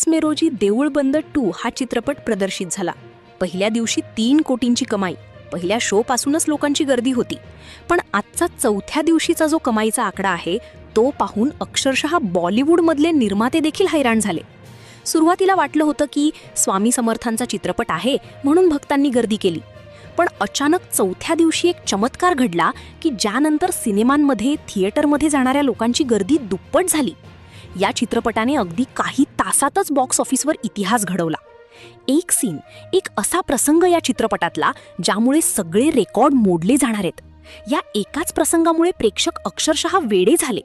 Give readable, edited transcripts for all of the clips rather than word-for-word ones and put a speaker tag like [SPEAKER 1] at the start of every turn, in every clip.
[SPEAKER 1] मे रोजी देऊळ बंद 2 हा चित्रपट प्रदर्शित झाला. पहिल्या दिवशी 3 कोटींची कमाई. पहिल्या शो पासूनच लोकांची गर्दी होती. पण आजचा चौथ्या दिवशीचा जो कमाईचा आकडा आहे तो पाहून अक्षरशः बॉलिवूडमधले निर्माते देखील हैराण झाले. सुरुवातीला वाटलं होतं की स्वामी समर्थांचा चित्रपट आहे म्हणून भक्तांनी गर्दी केली. पण अचानक चौथ्या दिवशी एक चमत्कार घडला की ज्यानंतर सिनेमांमध्ये थिएटरमध्ये जाणाऱ्या लोकांची गर्दी दुप्पट झाली. या चित्रपटाने अगदी काही तासातच बॉक्स ऑफिसवर इतिहास घडवला. एक सीन, एक असा प्रसंग या चित्रपटातला ज्यामुळे सगळे रेकॉर्ड मोडले जाणार आहेत. या एकाच प्रसंगामुळे प्रेक्षक अक्षरशः वेडे झाले.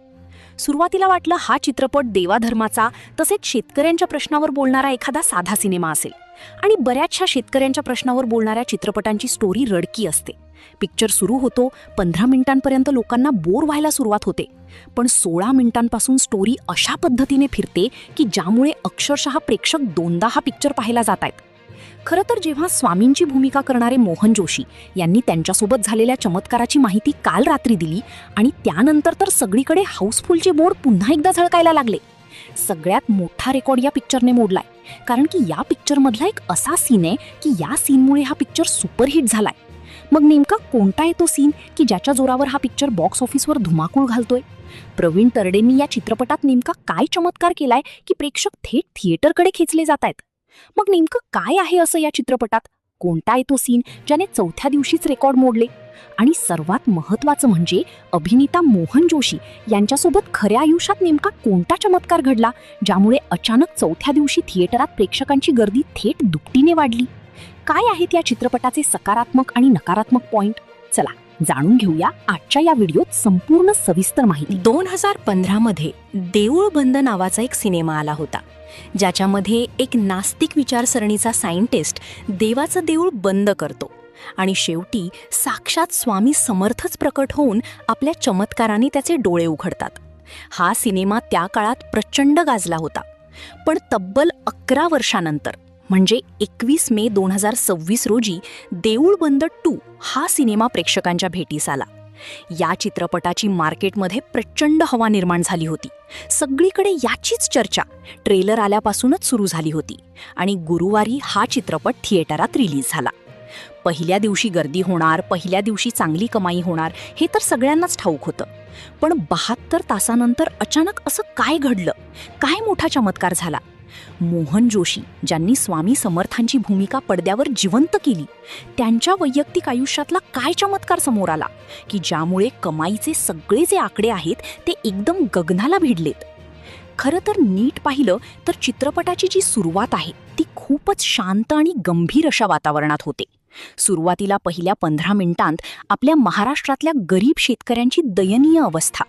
[SPEAKER 1] सुरुवातीला वाटलं हा चित्रपट देवाधर्माचा तसेच शेतकऱ्यांच्या प्रश्नावर बोलणारा एखादा साधा सिनेमा असेल. आणि बऱ्याचशा शेतकऱ्यांच्या प्रश्नावर बोलणाऱ्या चित्रपटांची स्टोरी रडकी असते. पिक्चर सुरू होतो, 15 मिनिटांपर्यंत लोकांना बोर व्हायला सुरुवात होते. पण 16 मिनिटांपासून स्टोरी अशा पद्धतीने फिरते की ज्यामुळे अक्षरशः प्रेक्षक दोनदा हा पिक्चर पाहायला जात आहेत. खरं तर जेव्हा स्वामींची भूमिका करणारे मोहन जोशी यांनी त्यांच्यासोबत झालेल्या चमत्काराची माहिती काल रात्री दिली आणि त्यानंतर तर सगळीकडे हाऊसफुलचे बोर्ड पुन्हा एकदा झळकायला लागले. सगळ्यात मोठा रेकॉर्ड या पिक्चरने मोडलाय. कारण की या पिक्चरमधला एक असा सीन आहे की या सीनमुळे हा पिक्चर सुपरहिट झालाय. मग नेमका कोणता आहे तो सीन की ज्याच्या जोरावर हा पिक्चर बॉक्स ऑफिसवर धुमाकूळ घालतोय? प्रवीण तरडेंनी या चित्रपटात नेमका काय चमत्कार केलाय की प्रेक्षक थेट थिएटरकडे खेचले जात आहेत? मग नेमकं काय आहे असं या चित्रपटात? कोणता आहे तो सीन ज्याने चौथ्या दिवशीच रेकॉर्ड मोडले? आणि सर्वात महत्त्वाचं म्हणजे अभिनेता मोहन जोशी यांच्यासोबत खऱ्या आयुष्यात नेमका कोणता चमत्कार घडला ज्यामुळे अचानक चौथ्या दिवशी थिएटरात प्रेक्षकांची गर्दी थेट दुपटीने वाढली? काय आहेत या चित्रपटाचे सकारात्मक आणि नकारात्मक पॉइंट? चला जाणून घेऊया आजच्या या व्हिडिओत संपूर्ण सविस्तर माहिती. 2015 मध्ये देऊळ बंद नावाचा एक सिनेमा आला होता ज्याच्यामध्ये एक नास्तिक विचारसरणीचा सायंटिस्ट देवाचं देऊळ बंद करतो आणि शेवटी साक्षात स्वामी समर्थच प्रकट होऊन आपल्या चमत्काराने त्याचे डोळे उघडतात. हा सिनेमा त्या काळात प्रचंड गाजला होता. पण तब्बल 11 वर्षांनंतर म्हणजे 21 मे 2026 रोजी देऊळ बंद 2 हा सिनेमा प्रेक्षकांच्या भेटीस आला. या चित्रपटाची मार्केटमध्ये प्रचंड हवा निर्माण झाली होती. सगळीकडे याचीच चर्चा ट्रेलर आल्यापासूनच सुरू झाली होती आणि गुरुवारी हा चित्रपट थिएटरात रिलीज झाला. पहिल्या दिवशी गर्दी होणार, पहिल्या दिवशी चांगली कमाई होणार हे तर सगळ्यांनाच ठाऊक होतं. पण 72 तासानंतर अचानक असं काय घडलं? काय मोठा चमत्कार झाला? मोहन जोशी ज्यांनी स्वामी समर्थांची भूमिका पडद्यावर जिवंत केली त्यांच्या वैयक्तिक आयुष्यातला काय चमत्कार समोर आला की ज्यामुळे कमाईचे सगळे जे आकडे आहेत ते एकदम गगनाला भिडलेत? खरं तर नीट पाहिलं तर चित्रपटाची जी सुरुवात आहे ती खूपच शांत आणि गंभीर अशा वातावरणात होते. सुरुवातीला पहिल्या 15 मिनिटांत आपल्या महाराष्ट्रातल्या गरीब शेतकऱ्यांची दयनीय अवस्था,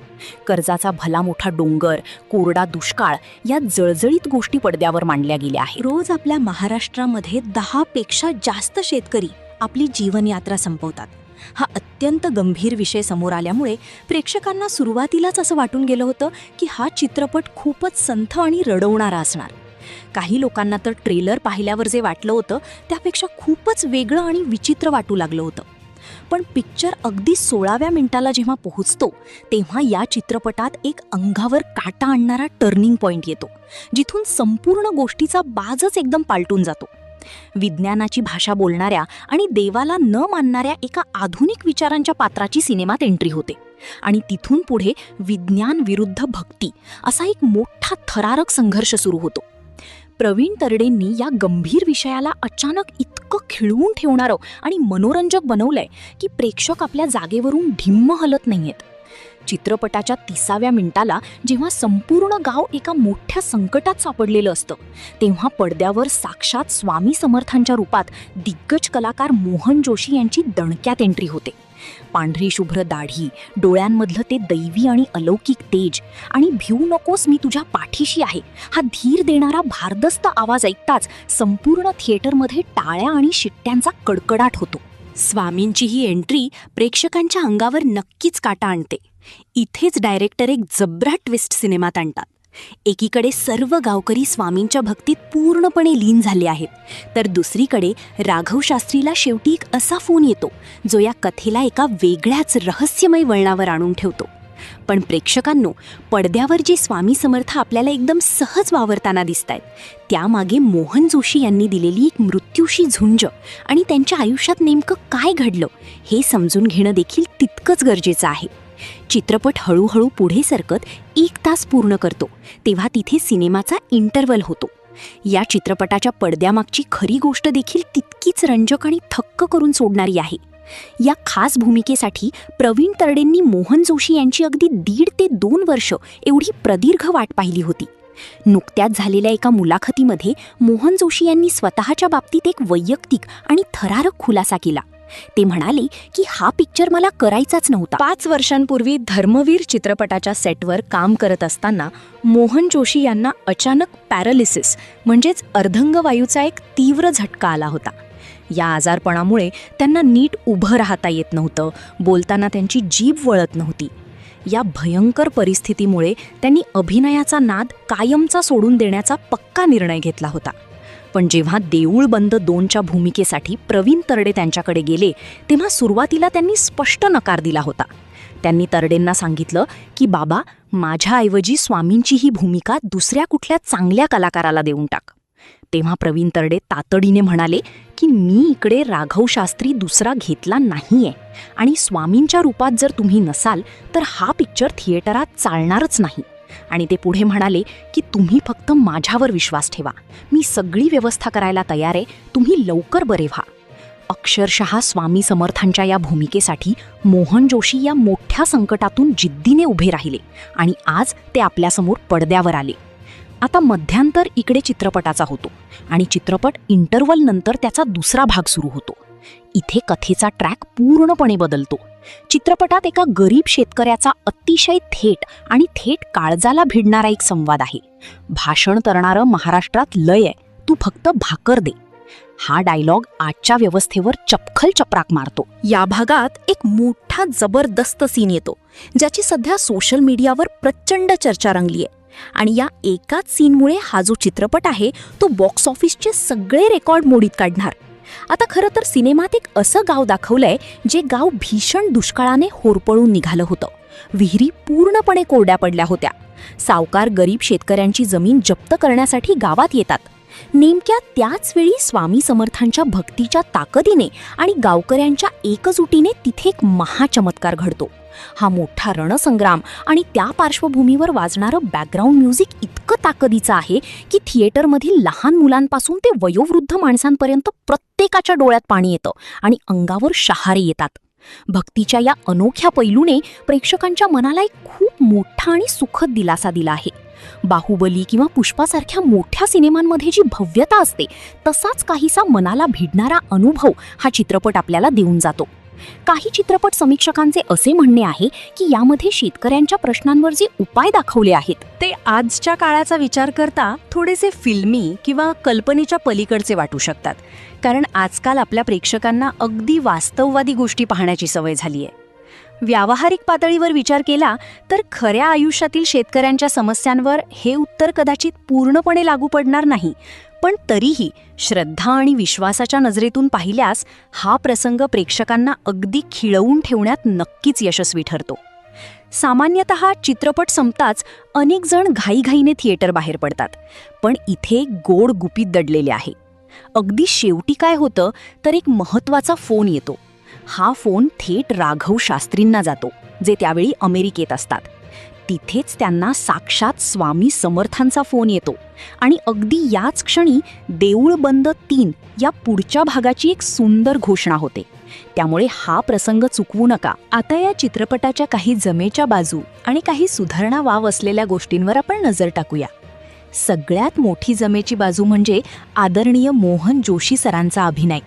[SPEAKER 1] कर्जाचा भला मोठा डोंगर, कोरडा दुष्काळ या जळजळीत गोष्टी पडद्यावर मांडल्या गेल्या आहेत.
[SPEAKER 2] रोज आपल्या महाराष्ट्रामध्ये 10 पेक्षा जास्त शेतकरी आपली जीवनयात्रा संपवतात. हा अत्यंत गंभीर विषय समोर आल्यामुळे प्रेक्षकांना सुरुवातीलाच असं वाटून गेलं होतं की हा चित्रपट खूपच संथ आणि रडवणारा असणार. काही लोकांना तर ट्रेलर पाहिल्यावर जे वाटलं होतं त्यापेक्षा खूपच वेगळं आणि विचित्र वाटू लागलं होतं. पण पिक्चर अगदी 16व्या मिनिटाला जेव्हा पोहोचतो तेव्हा या चित्रपटात एक अंगावर काटा आणणारा टर्निंग पॉइंट येतो जिथून संपूर्ण गोष्टीचा बाजच एकदम पालटून जातो. विज्ञानाची भाषा बोलणाऱ्या आणि देवाला न मानणाऱ्या एका आधुनिक विचारांच्या पात्राची सिनेमात एंट्री होते आणि तिथून पुढे विज्ञान विरुद्ध भक्ती असा एक मोठा थरारक संघर्ष सुरू होतो. प्रवीण तरडेंनी या गंभीर विषयाला अचानक इतकं खिळवून ठेवणारं आणि मनोरंजक बनवलंय की प्रेक्षक आपल्या जागेवरून ढिम्म हलत नाहीयेत. चित्रपटाच्या 30व्या मिनिटाला जेव्हा संपूर्ण गाव एका मोठ्या संकटात सापडलेलं असतं तेव्हा पडद्यावर साक्षात स्वामी समर्थांच्या रूपात दिग्गज कलाकार मोहन जोशी यांची दणक्यात एंट्री होते. पांढरी शुभ्र दाढी, डोळ्यांमधलं ते दैवी आणि अलौकिक तेज आणि भिऊ नकोस मी तुझ्या पाठीशी आहे हा धीर देणारा भारदस्त आवाज ऐकताच संपूर्ण थिएटरमध्ये टाळ्या आणि शिट्ट्यांचा कडकडाट होतो. स्वामींची ही एंट्री प्रेक्षकांच्या अंगावर नक्कीच काटा आणते. इथेच डायरेक्टर एक जबरा ट्विस्ट सिनेमात आणतात. एकीकडे सर्व गावकरी स्वामींच्या भक्तीत पूर्णपणे लीन झाले आहेत तर दुसरीकडे राघव शास्त्रीला शेवटी एक असा फोन येतो जो या कथेला एका वेगळ्याच रहस्यमय वळणावर आणून ठेवतो.
[SPEAKER 1] पण प्रेक्षकांनो, पडद्यावर जे स्वामी समर्थ आपल्याला एकदम सहज वावरताना दिसतायत, त्यामागे मोहन जोशी यांनी दिलेली एक मृत्यूशी झुंज आणि त्यांच्या आयुष्यात नेमकं काय घडलं हे समजून घेणं देखील तितकंच गरजेचं आहे. चित्रपट हळूहळू पुढे सरकत 1 तास पूर्ण करतो, तेव्हा तिथे सिनेमाचा इंटरव्हल होतो. या चित्रपटाच्या पडद्यामागची खरी गोष्ट देखील तितकीच रंजक आणि थक्क करून सोडणारी आहे. या खास भूमिकेसाठी प्रवीण तरडेंनी मोहन जोशी यांची अगदी 1.5 ते 2 वर्ष एवढी प्रदीर्घ वाट पाहिली होती. नुकत्याच झालेल्या एका मुलाखतीमध्ये मोहन जोशी यांनी स्वतःच्या बाबतीत एक वैयक्तिक आणि थरारक खुलासा केला. ते म्हणाले की हा पिक्चर मला करायचाच नव्हता. 5 वर्षांपूर्वी धर्मवीर चित्रपटाच्या सेटवर काम करत असताना मोहन जोशी यांना अचानक पॅरालिसिस म्हणजेच अर्धंगवायूचा एक तीव्र झटका आला होता. या आजारपणामुळे त्यांना नीट उभं राहता येत नव्हतं, बोलताना त्यांची जीभ वळत नव्हती. या भयंकर परिस्थितीमुळे त्यांनी अभिनयाचा नाद कायमचा सोडून देण्याचा पक्का निर्णय घेतला होता. पण जेव्हा देऊळ बंद 2च्या भूमिकेसाठी प्रवीण तरडे त्यांच्याकडे गेले, तेव्हा सुरुवातीला त्यांनी स्पष्ट नकार दिला होता. त्यांनी तरडेंना सांगितलं की बाबा, माझ्याऐवजी स्वामींची ही भूमिका दुसऱ्या कुठल्या चांगल्या कलाकाराला देऊन टाक. तेव्हा प्रवीण तरडे तातडीने म्हणाले की मी इकडे राघव शास्त्री दुसरा घेतला नाहीये आणि स्वामींच्या रूपात जर तुम्ही नसाल तर हा पिक्चर थिएटरात चालणारच नाही. आणि ते पुढे म्हणाले की तुम्ही फक्त माझ्यावर विश्वास ठेवा, मी सगळी व्यवस्था करायला तयार आहे, तुम्ही लवकर बरे व्हा. अक्षरशः स्वामी समर्थांच्या या भूमिकेसाठी मोहन जोशी या मोठ्या संकटातून जिद्दीने उभे राहिले आणि आज ते आपल्यासमोर पडद्यावर आले. आता मध्यांतर इकडे चित्रपटाचा होतो आणि चित्रपट इंटरव्हल नंतर त्याचा दुसरा भाग सुरू होतो. इथे कथेचा ट्रॅक पूर्णपणे बदलतो. चित्रपटात एका गरीब शेतकऱ्याचा अतिशय थेट काळजाला भिडणारा एक संवाद आहे. भाषण करणारं महाराष्ट्रात लय आहे, तू फक्त भाकर दे. हा डायलॉग आजच्या व्यवस्थेवर चपखल चपराक मारतो. या भागात एक मोठा जबरदस्त सीन येतो, ज्याची सध्या सोशल मीडियावर प्रचंड चर्चा रंगली आहे. आणि या एकाच सीनमुळे हा जो चित्रपट आहे तो बॉक्स ऑफिसचे सगळे रेकॉर्ड मोडीत काढणार. आता खरं तर सिनेमात एक असं गाव दाखवलंय जे गाव भीषण दुष्काळाने होरपळून निघालं होतं. विहिरी पूर्णपणे कोरड्या पडल्या होत्या. सावकार गरीब शेतकऱ्यांची जमीन जप्त करण्यासाठी गावात येतात. नेमक्या त्याच वेळी स्वामी समर्थांच्या भक्तीच्या ताकदीने आणि गावकऱ्यांच्या एकजुटीने तिथे एक महाचमत्कार घडतो. हा मोठा रणसंग्राम आणि त्या पार्श्वभूमीवर वाजणारं बॅकग्राऊंड म्युझिक इतकं ताकदीचं आहे की थिएटरमधील लहान मुलांपासून ते वयोवृद्ध माणसांपर्यंत प्रत्येकाच्या डोळ्यात पाणी येतं आणि अंगावर शहारे येतात. भक्तीच्या या अनोख्या पैलूने प्रेक्षकांच्या मनाला एक खूप मोठा आणि सुखद दिलासा दिला आहे. बाहुबली किंवा पुष्पासारख्या मोठ्या सिनेमांमध्ये जी भव्यता असते तसाच काहीसा मनाला भिडणारा अनुभव हा चित्रपट आपल्याला देऊन जातो. काही चित्रपट समीक्षकांचे असे म्हणणे आहे की यामध्ये शेतकऱ्यांच्या प्रश्नांवर जे उपाय दाखवले आहेत ते आजच्या काळाचा विचार करता थोडेसे फिल्मी किंवा कल्पनेच्या पलीकडचे वाटू शकतात, कारण आजकाल आपल्या प्रेक्षकांना अगदी वास्तववादी गोष्टी पाहण्याची सवय झाली आहे. व्यावहारिक पातळीवर विचार केला तर खऱ्या आयुष्यातील शेतकऱ्यांच्या समस्यांवर हे उत्तर कदाचित पूर्णपणे लागू पडणार नाही, पण तरीही श्रद्धा आणि विश्वासाच्या नजरेतून पाहिल्यास हा प्रसंग प्रेक्षकांना अगदी खिळवून ठेवण्यात नक्कीच यशस्वी ठरतो. सामान्यतः चित्रपट संपताच अनेक जण घाईघाईने थिएटर बाहेर पडतात, पण इथे गोड गुपित दडलेले आहे. अगदी शेवटी काय होतं तर एक महत्त्वाचा फोन येतो. हा फोन थेट राघव शास्त्रींना जातो, जे त्यावेळी अमेरिकेत असतात. तिथेच त्यांना साक्षात स्वामी समर्थांचा फोन येतो आणि अगदी याच क्षणी देऊळ बंद 3 या पुढच्या भागाची एक सुंदर घोषणा होते. त्यामुळे हा प्रसंग चुकवू नका. आता या चित्रपटाच्या काही जमेच्या बाजू आणि काही सुधारणा वाव असलेल्या गोष्टींवर आपण नजर टाकूया. सगळ्यात मोठी जमेची बाजू म्हणजे आदरणीय मोहन जोशी सरांचा अभिनय.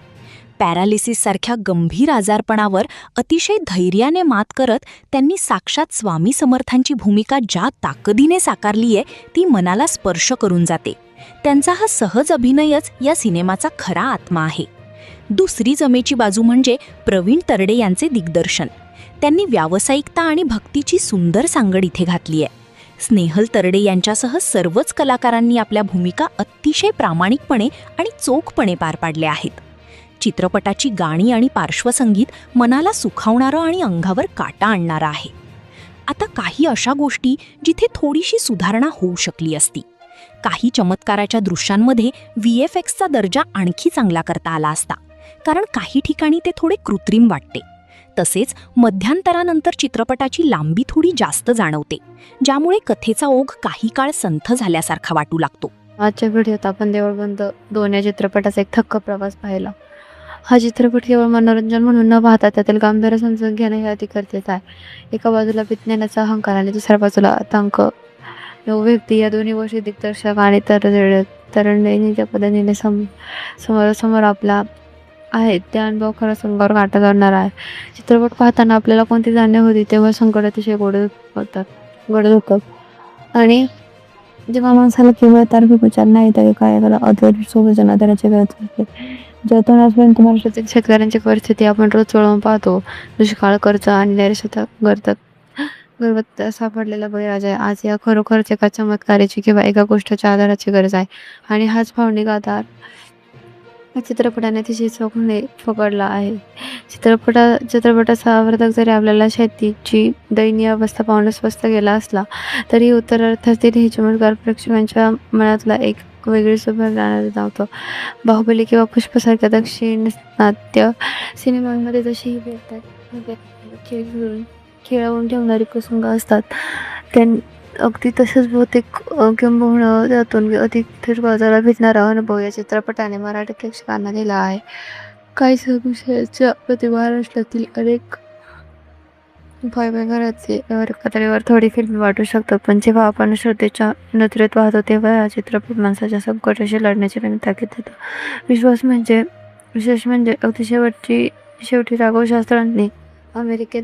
[SPEAKER 1] पॅरालिसिससारख्या गंभीर आजारपणावर अतिशय धैर्याने मात करत त्यांनी साक्षात स्वामी समर्थांची भूमिका ज्या ताकदीने साकारली आहे ती मनाला स्पर्श करून जाते. त्यांचा हा सहज अभिनयच या सिनेमाचा खरा आत्मा आहे. दुसरी जमेची बाजू म्हणजे प्रवीण तरडे यांचे दिग्दर्शन. त्यांनी व्यावसायिकता आणि भक्तीची सुंदर सांगड इथे घातली आहे. स्नेहल तरडे यांच्यासह सर्वच कलाकारांनी आपल्या भूमिका अतिशय प्रामाणिकपणे आणि चोखपणे पार पाडल्या आहेत. चित्रपटाची गाणी आणि पार्श्वसंगीत मनाला सुखावणारं आणि अंगावर काटा आणणारं आहे. आता काही अशा गोष्टी जिथे थोडीशी सुधारणा होऊ शकली असती. काही चमत्काराच्या दृश्यांमध्ये VFXचा दर्जा आणखी चांगला करता आला असता, कारण काही ठिकाणी ते थोडे कृत्रिम वाटते. तसेच मध्यांतरानंतर चित्रपटाची लांबी थोडी जास्त जाणवते, ज्यामुळे कथेचा ओघ काही काळ संथ झाल्यासारखा वाटू लागतो.
[SPEAKER 3] आजच्या व्हिडिओत आपण देऊळबंद 2 या चित्रपटाचा एक थक्क प्रवास पाहिला. हा चित्रपट केवळ मनोरंजन म्हणून न पाहता त्यातील गांभीर्य समजून घेणं हे अधिक गरजेचं आहे. एका बाजूला विज्ञानाचा अहंकार आणि दुसऱ्या बाजूला आतंक व्यक्ती, या दोन्ही गोष्टी दिग्दर्शक आणि तरुणाईच्या पद्धतीने समोरासमोर आपला आहेत. त्या अनुभव खरं संघावर काटा काढणारा आहे. चित्रपट पाहताना आपल्याला कोणती जाणीव होती तेव्हा संकट अतिशय गोड होतं आणि जेव्हा माणसाला केवळ तार्किक विचार नाही तर काय अद्वैत सोबत आधाराची गरज असते. ज्यातून आजपर्यंत महाराष्ट्रातील शेतकऱ्यांची परिस्थिती आपण रोज चळवून पाहतो. दुष्काळ, कर्ज आणि नैराश्यात गर्भात सापडलेला बळीराजा आहे. आज या खरोखरच एका चमत्काराची किंवा एका गोष्टीच्या आधाराची गरज आहे. आणि हाच भावनिक आधार या चित्रपटाने अतिशय चोखपणे पकडला आहे. चित्रपटाचा आवर्तक जरी आपल्याला शेतीची दयनीय अवस्था पाहून स्पष्ट गेला असला तरी उत्तरार्थातील हे चमत्कार प्रेक्षकांच्या मनातला एक वेगळी सुभाग जाणवत नव्हतं. बाहुबली किंवा पुष्पसारख्या दाक्षिणात्य सिनेमांमध्ये जशी खेळवून ठेवणारी प्रसंग असतात, अगदी तसंच बहुतेक किंबहुना त्यातून अधिक थेट बाजाराला भेटणारा अनुभव या चित्रपटाने मराठी प्रेक्षकांना दिला आहे. काही विषयाच्या प्रति महाराष्ट्रातील अनेक घराचे पातळीवर थोडी फिल्म वाटू शकतात, पण जेव्हा आपण श्रद्धेच्या नजरेत पाहतो तेव्हा हा चित्रपट माणसाच्या संकटाशी लढण्याची नवीन ताकीद देतो. विशेष म्हणजे अगदी शेवटी राघव शास्त्रींनी अमेरिकेत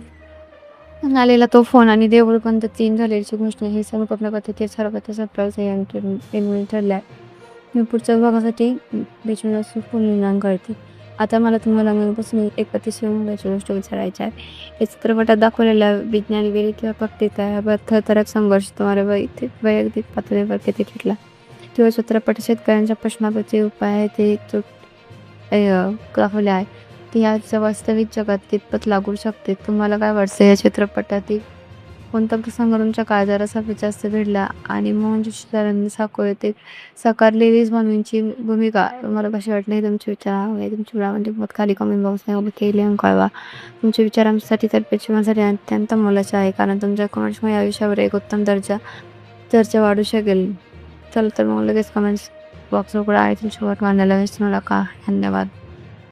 [SPEAKER 3] आलेला तो फोन आणि देऊळबंद 3 झालेली गोष्ट हे संकल्पना पद्धती सर्वात ठरल्या. मी पुढच्या भागासाठी बेचून पुनर्निर्माण करते. आता मला तुम्हाला मनापासून एक अतिशय महत्त्वाची गोष्ट विचारायची आहे. या चित्रपटात दाखवलेल्या विज्ञान वेळी किंवा फक्तीचा थरथरक संघर्ष तुम्हाला वैयक्तिक पातळीवर किती घेतला किंवा चित्रपट शेतकऱ्यांच्या प्रश्नावरचे उपाय आहे ते दाखवले आहे की याच्या वास्तविक जगात कितपत लागू शकते. तुम्हाला काय वाटतं या चित्रपटातील कोणता प्रसंग तुमच्या काळजाला सर्वात जास्त भिडला आणि मोहन जोशी सरांनी साकारलेली स्वामींची भूमिका तुम्हाला कशी वाटली? तुमचे विचार तुमची म्हणजे मत खाली कमेंट बॉक्सने केले कळवा. तुमचे विचार आमच्यासाठी तर प्रेक्षकांसाठी अत्यंत मोलाचे आहे, कारण तुमच्या कमेंट्समुळे या विषयावर एक उत्तम चर्चा वाढू शकेल. चला तर मग लगेच कमेंट्स बॉक्स उघडा आणि तुमची वोट मांडायला विसरू नका. धन्यवाद.